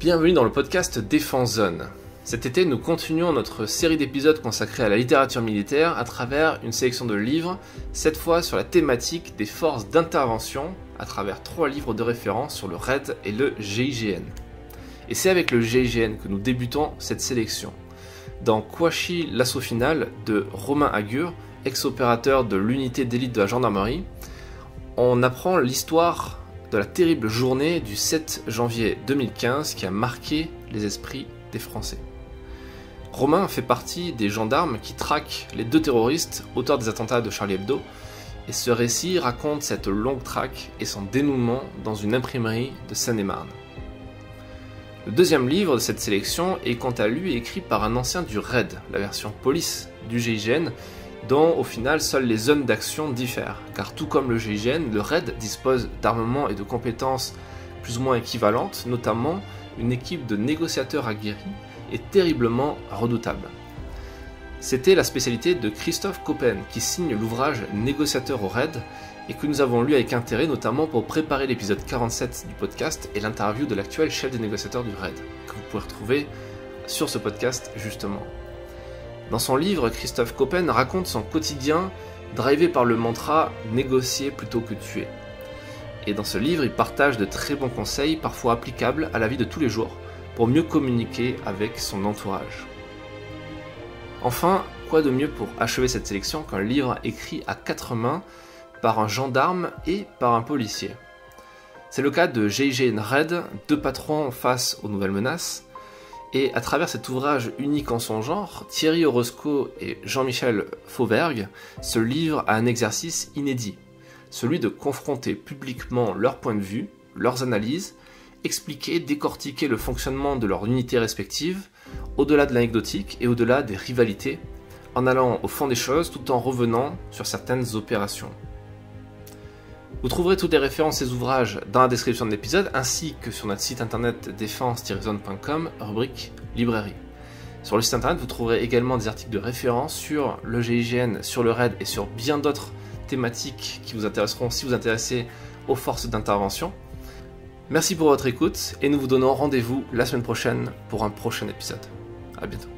Bienvenue dans le podcast Défense Zone. Cet été, nous continuons notre série d'épisodes consacrés à la littérature militaire à travers une sélection de livres, cette fois sur la thématique des forces d'intervention, à travers 3 livres de référence sur le RAID et le GIGN. Et c'est avec le GIGN que nous débutons cette sélection. Dans Kouachi, l'assaut final de Romain Agur, ex-opérateur de l'unité d'élite de la gendarmerie, on apprend l'histoire de la terrible journée du 7 janvier 2015 qui a marqué les esprits des Français. Romain fait partie des gendarmes qui traquent les 2 terroristes auteurs des attentats de Charlie Hebdo, et ce récit raconte cette longue traque et son dénouement dans une imprimerie de Seine-et-Marne. Le deuxième livre de cette sélection est quant à lui écrit par un ancien du RAID, la version police du GIGN, dont au final seules les zones d'action diffèrent, car tout comme le GIGN, le RAID dispose d'armements et de compétences plus ou moins équivalentes, notamment une équipe de négociateurs aguerris et terriblement redoutable. C'était la spécialité de Christophe Coppen, qui signe l'ouvrage Négociateur au RAID, et que nous avons lu avec intérêt, notamment pour préparer l'épisode 47 du podcast et l'interview de l'actuel chef des négociateurs du RAID, que vous pouvez retrouver sur ce podcast justement. Dans son livre, Christophe Coppen raconte son quotidien drivé par le mantra « négocier plutôt que tuer ». Et dans ce livre, il partage de très bons conseils, parfois applicables à la vie de tous les jours, pour mieux communiquer avec son entourage. Enfin, quoi de mieux pour achever cette sélection qu'un livre écrit à 4 mains par un gendarme et par un policier. C'est le cas de GIGN RAID, 2 patrons face aux nouvelles menaces. Et à travers cet ouvrage unique en son genre, Thierry Orozco et Jean-Michel Fauvergue se livrent à un exercice inédit, celui de confronter publiquement leurs points de vue, leurs analyses, expliquer, décortiquer le fonctionnement de leurs unités respectives, au-delà de l'anecdotique et au-delà des rivalités, en allant au fond des choses tout en revenant sur certaines opérations. Vous trouverez toutes les références à ces ouvrages dans la description de l'épisode, ainsi que sur notre site internet défense-zone.com, rubrique librairie. Sur le site internet, vous trouverez également des articles de référence sur le GIGN, sur le RAID et sur bien d'autres thématiques qui vous intéresseront si vous intéressez aux forces d'intervention. Merci pour votre écoute et nous vous donnons rendez-vous la semaine prochaine pour un prochain épisode. À bientôt.